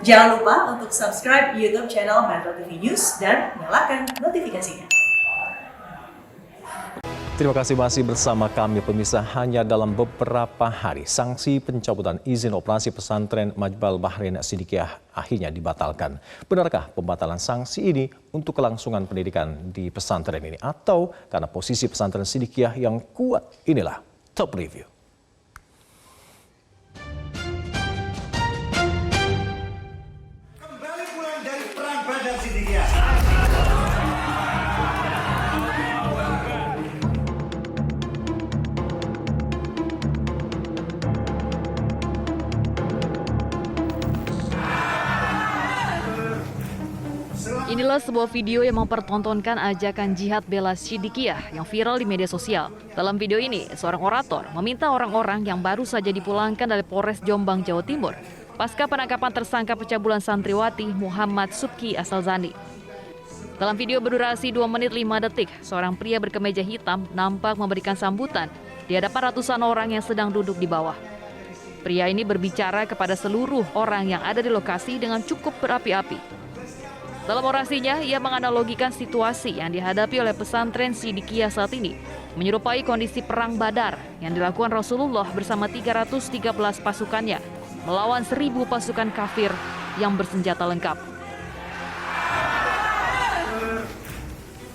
Jangan lupa untuk subscribe YouTube channel Metro TV News dan nyalakan notifikasinya. Terima kasih masih bersama kami pemirsa. Hanya dalam beberapa hari, sanksi pencabutan izin operasi pesantren Majma'al Bahrain Sidikiyah akhirnya dibatalkan. Benarkah pembatalan sanksi ini untuk kelangsungan pendidikan di pesantren ini atau karena posisi pesantren Sidikiyah yang kuat? Inilah Top Review. Kembali pulang dari perang Badar Sidikiyah. Inilah sebuah video yang mempertontonkan ajakan jihad bela Sidikiyah yang viral di media sosial. Dalam video ini, seorang orator meminta orang-orang yang baru saja dipulangkan dari Polres Jombang, Jawa Timur pasca penangkapan tersangka pencabulan santriwati Muhammad Subki Asalzani. Dalam video berdurasi 2 menit 5 detik, seorang pria berkemeja hitam nampak memberikan sambutan di hadapan ratusan orang yang sedang duduk di bawah. Pria ini berbicara kepada seluruh orang yang ada di lokasi dengan cukup berapi-api. Dalam orasinya, ia menganalogikan situasi yang dihadapi oleh pesantren Sidikiyah saat ini, menyerupai kondisi perang Badar yang dilakukan Rasulullah bersama 313 pasukannya melawan 1000 pasukan kafir yang bersenjata lengkap.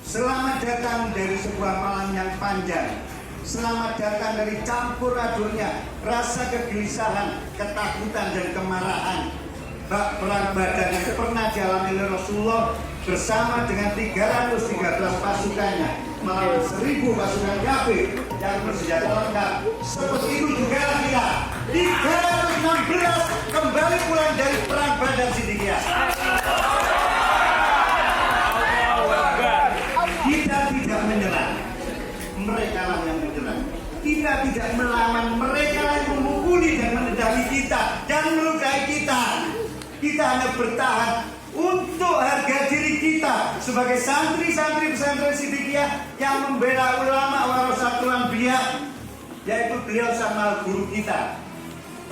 Selamat datang dari sebuah malam yang panjang. Selamat datang dari campur adurnya rasa kegelisahan, ketakutan, dan kemarahan. Perang Badar yang pernah dialami oleh Rasulullah bersama dengan 313 pasukannya melawan 1000 pasukan kafir yang bersenjata lengkap. Seperti itu juga kita 316 kembali pulang dari perang Badar Sidikiyah. Kita tidak menyerah, mereka lah yang menyerah. Kita tidak melawan, mereka lah yang memukuli dan menendali kita dan melukai kita. Kita hanya bertahan untuk harga diri kita sebagai santri-santri pesantren Sidikiyah yang membela ulama warasatul anbiya, yaitu beliau sama guru kita,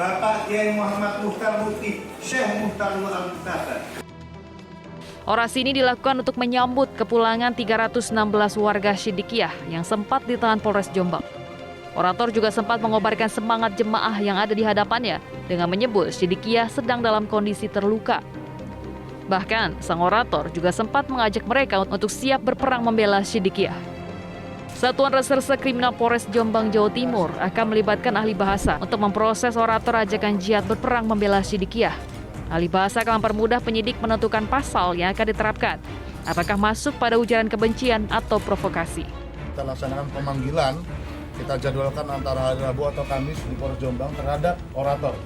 Bapak Kiai Muhammad Mukhtar Mufti Syekh Mukhtar Al-Mukhtar. Orasi ini dilakukan untuk menyambut kepulangan 316 warga Sidikiyah yang sempat ditahan Polres Jombang. Orator juga sempat mengobarkan semangat jemaah yang ada di hadapannya dengan menyebut Sidikiyah sedang dalam kondisi terluka. Bahkan, sang orator juga sempat mengajak mereka untuk siap berperang membela Sidikiyah. Satuan Reserse Kriminal Polres Jombang, Jawa Timur akan melibatkan ahli bahasa untuk memproses orator ajakan jihad berperang membela Sidikiyah. Ahli bahasa akan mempermudah penyidik menentukan pasal yang akan diterapkan. Apakah masuk pada ujaran kebencian atau provokasi? Kita laksanakan pemanggilan. Kita jadwalkan antara hari Rabu atau Kamis di Polres Jombang terhadap orator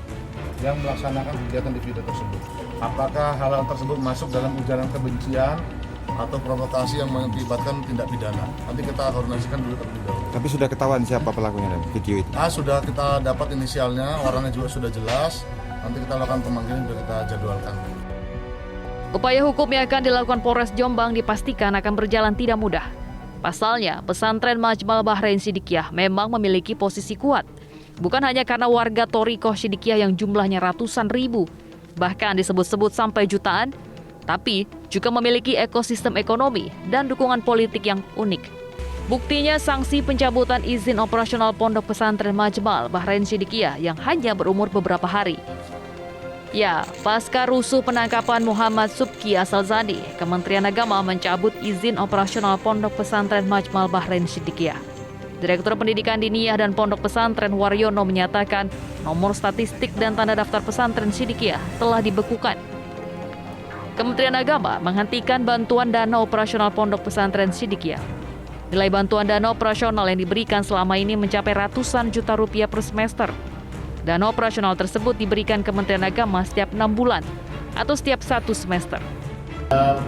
yang melaksanakan kegiatan di video tersebut. Apakah hal tersebut masuk dalam ujaran kebencian atau provokasi yang mengakibatkan tindak pidana? Nanti kita koordinasikan dulu terlebih dahulu. Tapi sudah ketahuan siapa pelakunya dalam video itu? Sudah kita dapat inisialnya, orangnya juga sudah jelas. Nanti kita lakukan pemanggilan, sudah kita jadwalkan. Upaya hukum yang akan dilakukan Polres Jombang dipastikan akan berjalan tidak mudah. Pasalnya, pesantren Majma'al Bahrain Sidikiyah memang memiliki posisi kuat. Bukan hanya karena warga Thoriqoh Sidikiyah yang jumlahnya ratusan ribu, bahkan disebut-sebut sampai jutaan, tapi juga memiliki ekosistem ekonomi dan dukungan politik yang unik. Buktinya sanksi pencabutan izin operasional pondok pesantren Majma'al Bahrain Sidikiyah yang hanya berumur beberapa hari. Ya, pasca rusuh penangkapan Muhammad Subki Asalzani, Kementerian Agama mencabut izin operasional Pondok Pesantren Majma'al Bahrain Sidikiyah. Direktur Pendidikan Diniyah dan Pondok Pesantren Waryono menyatakan nomor statistik dan tanda daftar pesantren Sidikiyah telah dibekukan. Kementerian Agama menghentikan bantuan dana operasional Pondok Pesantren Sidikiyah. Nilai bantuan dana operasional yang diberikan selama ini mencapai ratusan juta rupiah per semester. Dana operasional tersebut diberikan Kementerian Agama setiap 6 bulan atau setiap 1 semester.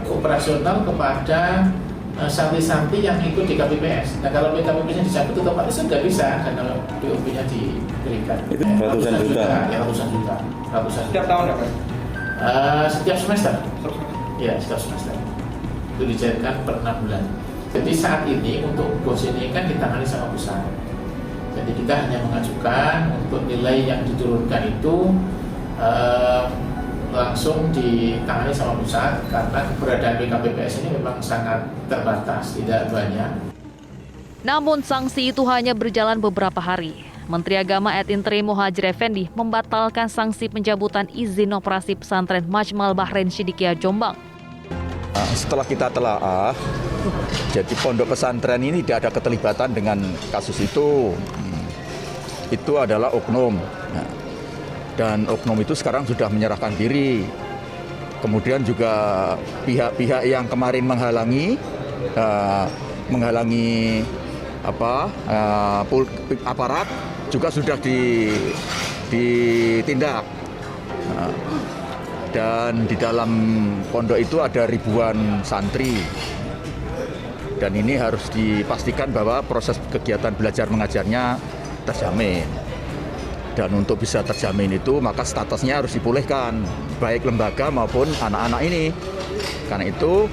Operasional kepada santri-santri yang ikut di KPPS. Nah, kalau KPPS-nya dicabut otomatis sudah bisa karena BOP-nya diberikan. Itu ratusan juta. Ya, ratusan juta. Setiap tahun ya, Pak? Setiap semester. Ya, setiap semester. Itu dicairkan per 6 bulan. Jadi saat ini untuk bos ini kan ditangani sama pusat. Jadi kita hanya mengajukan untuk nilai yang diturunkan itu langsung ditangani sama pusat karena keberadaan BKPPS ini memang sangat terbatas, tidak banyak. Namun sanksi itu hanya berjalan beberapa hari. Menteri Agama et Interim Muhadjir Effendi membatalkan sanksi pencabutan izin operasi pesantren Majmal Bahrain Sidikiyah Jombang. Setelah kita telaah, jadi pondok pesantren ini tidak ada keterlibatan dengan kasus itu. Itu adalah oknum. Dan oknum itu sekarang sudah menyerahkan diri. Kemudian juga pihak-pihak yang kemarin menghalangi aparat juga sudah ditindak. Dan di dalam pondok itu ada ribuan santri. Dan ini harus dipastikan bahwa proses kegiatan belajar mengajarnya terjamin. Dan untuk bisa terjamin itu maka statusnya harus dipulihkan, baik lembaga maupun anak-anak ini. Karena itu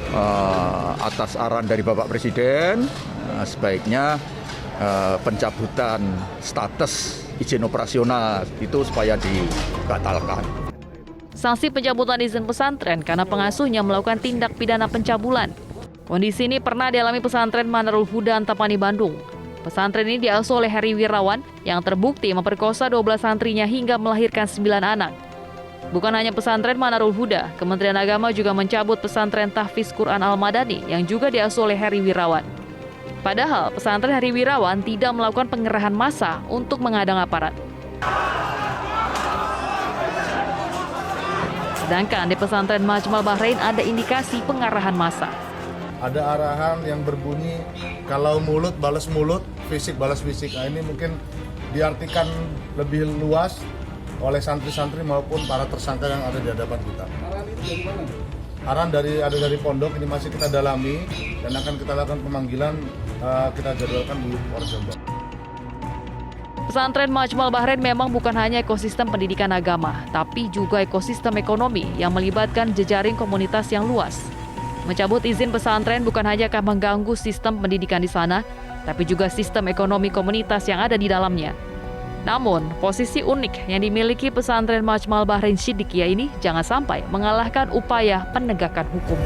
atas arahan dari Bapak Presiden, sebaiknya pencabutan status izin operasional itu supaya dibatalkan. Sanksi pencabutan izin pesantren karena pengasuhnya melakukan tindak pidana pencabulan. Kondisi ini pernah dialami pesantren Manarul Huda Antapani, Bandung. Pesantren ini diasuh oleh Heri Wirawan yang terbukti memperkosa 12 santrinya hingga melahirkan 9 anak. Bukan hanya pesantren Manarul Huda, Kementerian Agama juga mencabut pesantren Tahfiz Quran Al-Madani yang juga diasuh oleh Heri Wirawan. Padahal pesantren Heri Wirawan tidak melakukan pengerahan massa untuk menghadang aparat. Sedangkan di pesantren Majmal Bahrain ada indikasi pengarahan massa. Ada arahan yang berbunyi kalau mulut balas mulut, fisik balas fisik. Nah, ini mungkin diartikan lebih luas oleh santri-santri maupun para tersangka yang ada di hadapan kita. Arahan dari pondok ini masih kita dalami dan akan kita lakukan pemanggilan, kita jadwalkan di Polres Jombang. Pesantren Majmal Bahrain memang bukan hanya ekosistem pendidikan agama, tapi juga ekosistem ekonomi yang melibatkan jejaring komunitas yang luas. Mencabut izin pesantren bukan hanya akan mengganggu sistem pendidikan di sana, tapi juga sistem ekonomi komunitas yang ada di dalamnya. Namun, posisi unik yang dimiliki pesantren Majmal Bahrain Sidikiyah ini jangan sampai mengalahkan upaya penegakan hukum.